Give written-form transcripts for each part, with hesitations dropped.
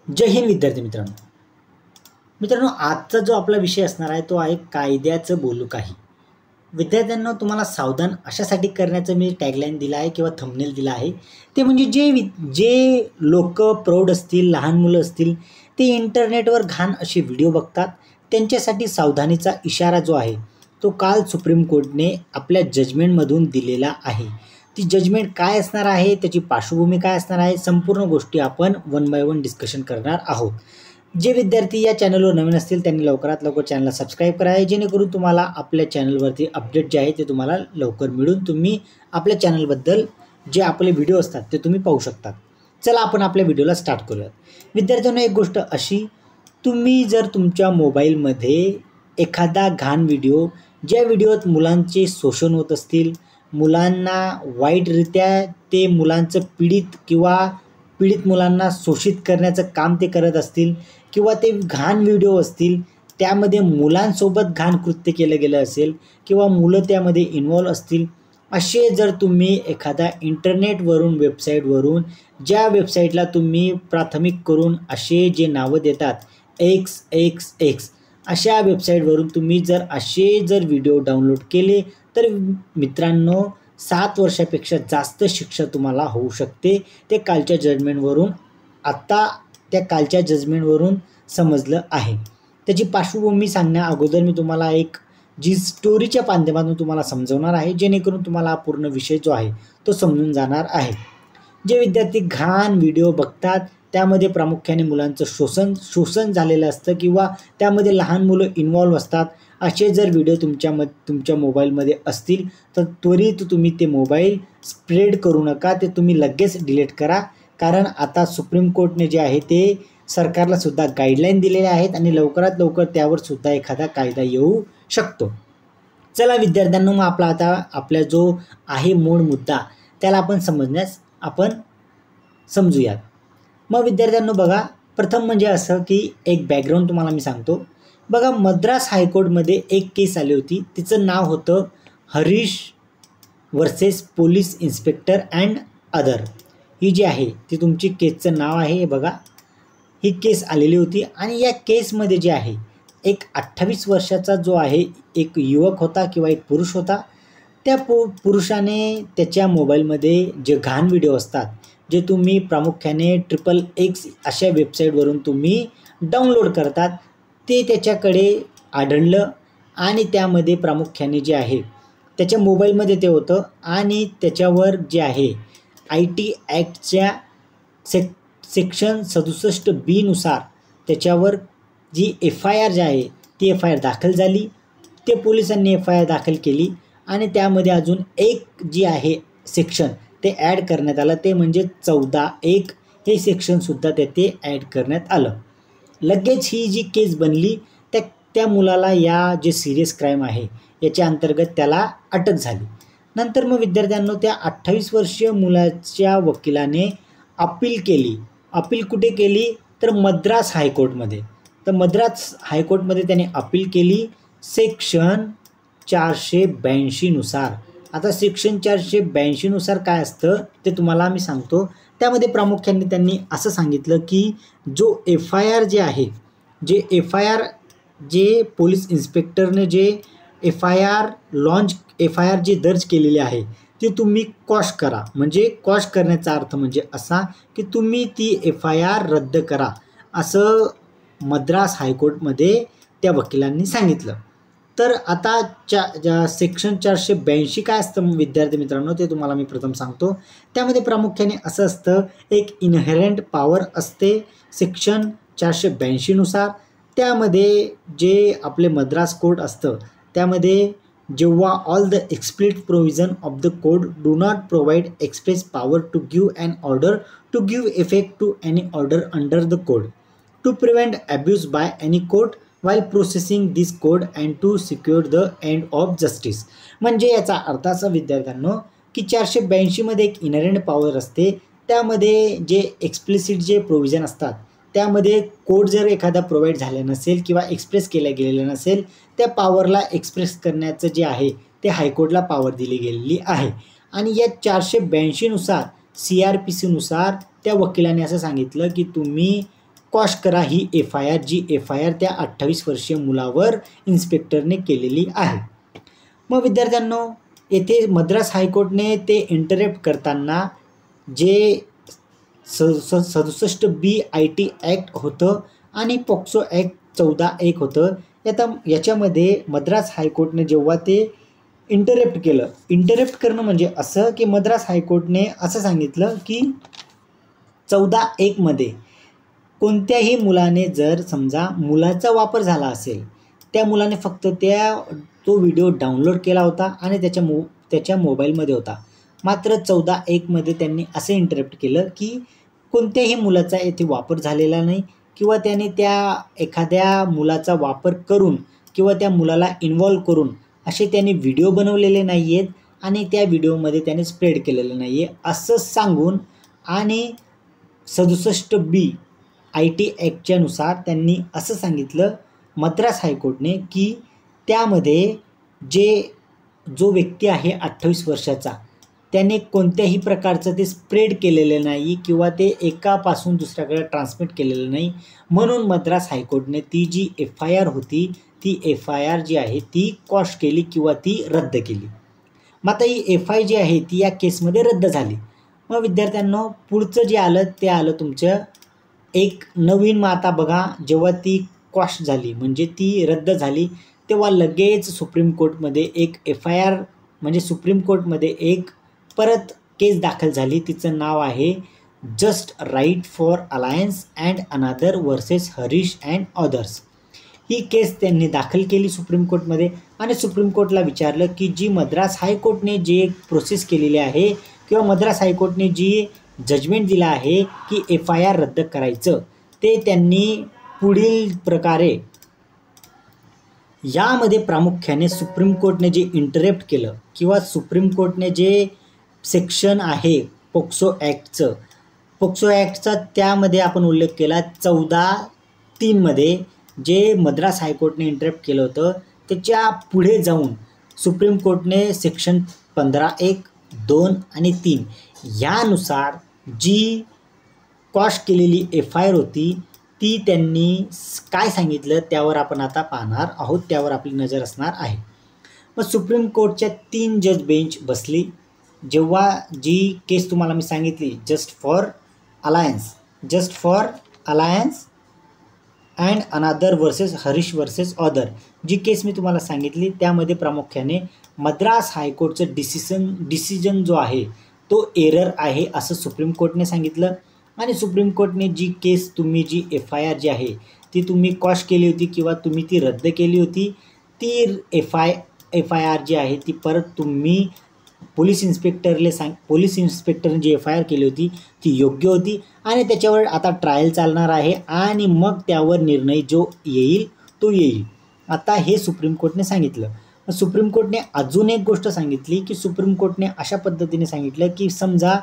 जय हिंद विद्यार्थी मित्रांनो, आजचा जो आपला विषय असणार आहे तो आहे कायद्याचं बोलू काही. विद्यार्थ्यांना तुम्हाला सावधान अशासाठी करण्याचं मी टॅगलाईन दिला आहे किंवा थंबनेल दिला आहे. ते म्हणजे जे लोक प्रौढ असतील, लहान मुलं असतील, ते इंटरनेटवर घाण असे व्हिडिओ बघतात, त्यांच्यासाठी सावधानीचा इशारा जो आहे तो काल सुप्रीम कोर्टने आपल्या जजमेंटमधून दिलेला आहे. ती जजमेंट काय असणार आहे, त्याची पार्श्वभूमी काय असणार आहे, संपूर्ण गोष्टी आपण वन बाय वन डिस्कशन करणार आहोत. जे विद्यार्थी या चॅनलवर नवीन असतील त्यांनी लवकरात लवकर चॅनलला सबस्क्राईब करावे, जेणेकरून तुम्हाला आपल्या चॅनलवरती अपडेट जे आहे ते तुम्हाला लवकर मिळून तुम्ही आपल्या चॅनलबद्दल जे आपले व्हिडिओ असतात ते तुम्ही पाहू शकतात. चला आपण आपल्या व्हिडिओला स्टार्ट करूयात. विद्यार्थ्यांना एक गोष्ट अशी, तुम्ही जर तुमच्या मोबाईलमध्ये एखादा घाण व्हिडिओ, ज्या व्हिडिओत मुलांचे शोषण होत असतील, मुलांना वाईटरित्या ते मुलांचं पीडित मुलांना शोषित करण्याचं काम ते करत असतील, किंवा ते घाण व्हिडिओ असतील, त्यामध्ये मुलांसोबत घाण कृत्य केलं गेलं असेल किंवा मुलं त्यामध्ये इन्व्हॉल्व असतील, असे जर तुम्ही एखादा इंटरनेटवरून वेबसाईटवरून, ज्या वेबसाईटला तुम्ही प्राथमिक करून असे जे नावं देतात XXX, अशा वेबसाईटवरून तुम्ही जर व्हिडिओ डाउनलोड केले तर मित्रांनो 7 वर्षापेक्षा जास्त शिक्षा तुम्हाला होऊ शकते. ते कालच्या जजमेंटवरून समजलं आहे. त्याची पार्श्वभूमी सांगण्या अगोदर मी तुम्हाला एक जी स्टोरीच्या माध्यमातून तुम्हाला समजवणार आहे, जेणेकरून तुम्हाला पूर्ण विषय जो आहे तो समजून जाणार आहे. जे विद्यार्थी घाण व्हिडिओ बघतात त्यामध्ये प्रामुख्याने मुलांचं शोषण झालेलं असतं किंवा त्यामध्ये लहान मुलं इन्व्हॉल्व असतात, असे जर व्हिडिओ तुमच्या मोबाईलमध्ये असतील तर त्वरित तुम्ही ते मोबाईल स्प्रेड करू नका, ते तुम्ही लगेच डिलीट करा. कारण आता सुप्रीम कोर्टने जे आहे ते सरकारला सुद्धा गाईडलाईन दिलेल्या आहेत आणि लवकरात लवकर त्यावर सुद्धा एखादा कायदा येऊ शकतो. चला विद्यार्थ्यांनो, मग आपला जो आहे मूळ मुद्दा त्याला आपण समजूयात. मग विद्यार्थ्यांनो बघा, प्रथम म्हणजे असं की एक बॅकग्राऊंड तुम्हाला मी सांगतो. बघा, मद्रास हायकोर्टमध्ये एक केस आली होती, तिचं नाव होतं Harish versus police inspector and other. ही जी आहे ती तुमची केसचं नाव आहे. हे बघा, ही केस आलेली होती आणि या केसमध्ये जे आहे एक 28 वर्षाचा जो आहे एक युवक होता किंवा एक पुरुष होता. त्या पुरुषाने त्याच्या मोबाईलमध्ये जे घाण व्हिडिओ असतात, जे तुम्ही प्रामुख्याने XXX अशा वेबसाईटवरून तुम्ही डाउनलोड करतात, ते त्याच्याकडे आढळलं आणि त्यामध्ये प्रामुख्याने जे आहे त्याच्या मोबाईलमध्ये ते होतं आणि त्याच्यावर जे आहे IT ॲक्टच्या सेक्शन 67B नुसार त्याच्यावर जी FIR जी आहे ती FIR दाखल झाली. ते पोलिसांनी FIR दाखल केली आणि त्यामध्ये अजून एक जी आहे सेक्शन ते ॲड करण्यात आलं, ते म्हणजे 14(1) हे सेक्शनसुद्धा ते ॲड करण्यात आलं. लगेच ही जी केस बनली त्या मुलाला या जे सिरियस क्राईम आहे याच्या अंतर्गत त्याला अटक झाली. नंतर मग विद्यार्थ्यांनो त्या 28 वर्षीय मुलाच्या वकिलाने अपील केली. अपील कुठे केली तर मद्रास हायकोर्टमध्ये. तर मद्रास हायकोर्टमध्ये त्याने अपील केली सेक्शन 482 नुसार. आता सेक्शन 482 नुसार काय असतं ते तुम्हाला मी सांगतो. त्यामध्ये प्रामुख्याने त्यांनी असं सांगितलं की जो FIR जे आहे, जे पोलीस इन्स्पेक्टरने जे FIR जे दर्ज केलेली आहे ती तुम्ही क्वॉश करा. म्हणजे क्वॉश करण्याचा अर्थ म्हणजे असा की तुम्ही ती FIR रद्द करा, असं मद्रास हायकोर्टमध्ये त्या वकिलांनी सांगितलं. तर आता सेक्शन 482 काय असतं विद्यार्थी मित्रांनो, ते तुम्हाला मी प्रथम सांगतो. त्यामध्ये प्रामुख्याने असं असतं, एक इनहेरंट पॉवर असते सेक्शन 482 नुसार. त्यामध्ये जे आपले मद्रास कोर्ट असतं त्यामध्ये जेव्हा all the explicit provision of the code do not provide express power to give an order to give effect to any order under the code to prevent abuse by any court while processing this code and to secure the end of justice. म्हणजे याचा अर्थ असा विद्यार्थ्यांनो की 482 मध्ये एक inherent power असते. त्यामध्ये जे एक्सप्लिसिट जे प्रोव्हिजन असतात त्यामध्ये कोड जर एखादा प्रोव्हाइड झाला नसेल किंवा एक्सप्रेस केला गेलेला नसेल, त्या पॉवरला एक्सप्रेस करण्याचं जे आहे ते हायकोर्टला पॉवर दिली गेलेली आहे. आणि या 482 नुसार CRPC नुसार त्या वकिलाने असं सांगितलं की तुम्ही क्वॉश करा ही FIR, जी FIR त्या 28 वर्षीय मुलावर इन्स्पेक्टरने केलेली आहे. मग विद्यार्थ्यांनो, येथे मद्रास हायकोर्टने ते इंटरप्ट करताना जे 67B IT ॲक्ट होतं आणि पॉक्सो ॲक्ट 14(1) होतं. याच्यामध्ये मद्रास हायकोर्टने जेव्हा ते इंटरप्ट करणं म्हणजे असं की मद्रास हायकोर्टने असं सांगितलं की 14(1) मध्ये कोणत्याही मुलाने जर समजा मुलाचा वापर झाला असेल, त्या मुलाने फक्त तो व्हिडिओ डाउनलोड केला होता आणि त्याच्या मोबाईलमध्ये होता. मात्र 14(1) मध्ये त्यांनी असे इंटरप्ट केलं की कोणत्याही मुलाचा येथे वापर झालेला नाही किंवा त्याने त्या एखाद्या मुलाचा वापर करून किंवा त्या मुलाला इन्व्हॉल्व करून असे त्यांनी व्हिडिओ बनवलेले नाही आहेत आणि त्या व्हिडिओमध्ये त्याने स्प्रेड केलेलं नाही आहे असं सांगून आणि 67B IT ॲक्टच्या नुसार त्यांनी असं सांगितलं मद्रास हायकोर्टने की त्यामध्ये जो व्यक्ती आहे 28 वर्षाचा त्याने कोणत्याही प्रकारचं ते स्प्रेड केलेलं नाही किंवा ते एकापासून दुसऱ्याकडे ट्रान्समिट केलेलं नाही. म्हणून मद्रास हायकोर्टने ती जी FIR होती ती FIR जी आहे ती क्वॉश केली किंवा ती रद्द केली. मग आता ही FIR जी आहे ती या केसमध्ये रद्द झाली. मग विद्यार्थ्यांनो, पुढचं जे आलं ते आलं तुमचं एक नवीन. मग आता बघा, जेव्हा ती क्वॉश झाली म्हणजे ती रद्द झाली तेव्हा लगेच सुप्रीम कोर्टमध्ये एक FIR म्हणजे सुप्रीम कोर्टमध्ये एक परत केस दाखल झाली. तिचं नाव आहे just right for alliance and another versus Harish and others. ही केस त्यांनी दाखल केली सुप्रीम कोर्टमध्ये आणि सुप्रीम कोर्टला विचारलं की जी मद्रास हायकोर्टने जे प्रोसेस केलेली आहे किंवा मद्रास हायकोर्टने जी जजमेंट दिला आहे की FIR रद्द करायचं, ते त्यांनी पुढील प्रकारे यामध्ये प्रामुख्याने सुप्रीम कोर्टने जे इंटरप्ट केलं किंवा सुप्रीम कोर्टने जे सेक्शन आहे पॉक्सो ॲक्टचा त्यामध्ये आपण उल्लेख केला 14(3) मध्ये जे मद्रास हायकोर्टने इंटरप्ट केलं होतं त्याच्या पुढे जाऊन सुप्रीम कोर्टने सेक्शन 15(1), 2 आणि 3 यानुसार जी क्वॉश केलेली FIR होती ती त्यांनी काय सांगितलं त्यावर आपण आता पाहणार आहोत, त्यावर आपली नजर असणार आहे. मग सुप्रीम कोर्टच्या 3 जज बेंच बसली जेव्हा जी केस तुम्हाला मी सांगितली just for alliance and another versus Harish versus other, जी केस मी तुम्हाला सांगितली त्यामध्ये प्रामुख्याने मद्रास हायकोर्टचं डिसिजन जो आहे तो एरर आहे असं सुप्रीम कोर्टने सांगितलं. आणि सुप्रीम कोर्टने जी केस जी FIR जी आहे ती तुम्ही क्वॉश केली होती किंवा तुम्ही ती रद्द केली होती, ती FIR जी आहे ती परत तुम्ही पोलीस इन्स्पेक्टरने जी FIR केली होती ती योग्य होती आणि त्याच्यावर आता ट्रायल चालणार आहे आणि मग त्यावर निर्णय जो येईल तो येईल. आता हे सुप्रीम कोर्टने सांगितलं. सुप्रीम कोर्टने अजून एक गोष्ट सांगितली की सुप्रीम कोर्टने अशा पद्धतीने सांगितलं की समजा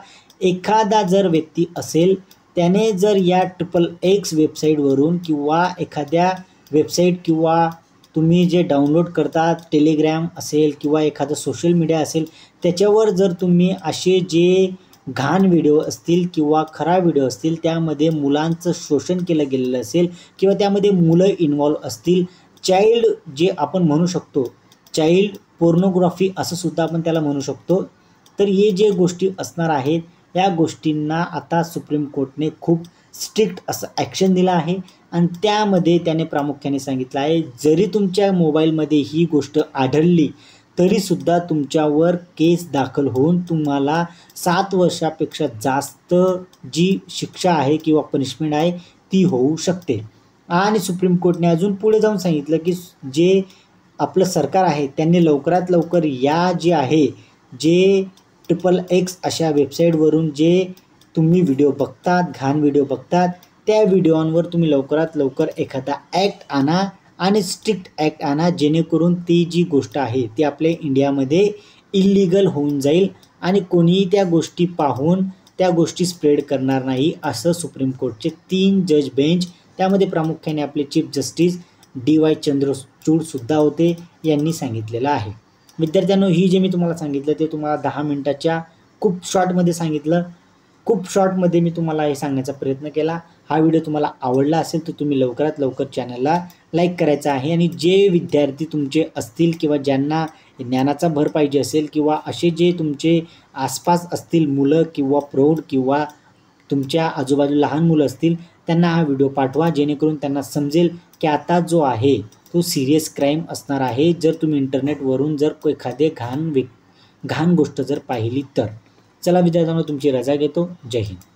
एखादा जर व्यक्ती असेल त्याने जर या XXX वेबसाईटवरून किंवा एखाद्या वेबसाईट किंवा तुम्ही जे डाउनलोड करता टेलिग्राम असेल किंवा एखादं सोशल मीडिया असेल त्याच्यावर जर तुम्ही असे जे घाण व्हिडिओ असतील किंवा खराब व्हिडिओ असतील त्यामध्ये मुलांचं शोषण केलं गेलेलं असेल किंवा त्यामध्ये मुलं इन्व्हॉल्व असतील, चाइल्ड जे आपण म्हणू शकतो चाइल्ड पोर्नोग्राफी असं सुद्धा आपण त्याला म्हणू शकतो, तर हे जे गोष्टी असणार आहेत या गोष्टींना आता सुप्रीम कोर्टने खूप स्ट्रिक्ट असं ॲक्शन दिलं आहे आणि त्यामध्ये त्याने प्रामुख्याने सांगितलं आहे जरी तुमच्या मोबाईलमध्ये ही गोष्ट आढळली तरीसुद्धा तुमच्यावर केस दाखल होऊन तुम्हाला 7 वर्षापेक्षा जास्त जी शिक्षा आहे किंवा पनिशमेंट आहे ती होऊ शकते. आणि सुप्रीम कोर्टने अजून पुढे जाऊन सांगितलं की जे आपलं सरकार आहे त्यांनी लवकरात लवकर या जे आहे जे XXX अशा वेबसाईटवरून जे तुम्ही व्हिडिओ बघतात, घाण व्हिडिओ बघतात, त्या व्हिडिओंवर तुम्ही लवकरात लवकर एखादा ॲक्ट आणा आणि स्ट्रिक्ट ॲक्ट आणा जेणेकरून ती जी गोष्ट आहे ती आपल्या इंडियामध्ये इल्लीगल होऊन जाईल आणि कोणीही त्या गोष्टी पाहून त्या गोष्टी स्प्रेड करणार नाही असं सुप्रीम कोर्टचे 3 जज बेंच, त्यामध्ये प्रामुख्याने आपले चीफ जस्टिस DY चंद्रचूडसुद्धा होते, यांनी सांगितलेलं आहे. विद्यार्थ्यांनो, ही जे मी तुम्हाला सांगितलं ते तुम्हाला 10 मिनिटाच्या खूप शॉर्टमध्ये सांगितलं. खूप शॉर्टमध्ये मी तुम्हाला हे सांगण्याचा प्रयत्न केला. हा व्हिडिओ तुम्हाला आवडला असेल तर तुम्ही लवकरात लवकर चॅनलला लाईक करायचं आहे आणि जे विद्यार्थी तुमचे असतील किंवा ज्यांना ज्ञानाचा भर पाहिजे असेल किंवा असे जे तुमचे आसपास असतील मुलं किंवा प्रौढ किंवा तुमच्या आजूबाजूला लहान मुलं असतील त्यांना हा व्हिडिओ पाठवा, जेणेकरून त्यांना समजेल की आता जो आहे तो सिरियस क्राईम असणार आहे जर तुम्ही इंटरनेटवरून जर एखादे घाण गोष्ट जर पाहिली तर. चला विद्यार्थ्यांनो, तुमची रजा घेतो. जय हिंद.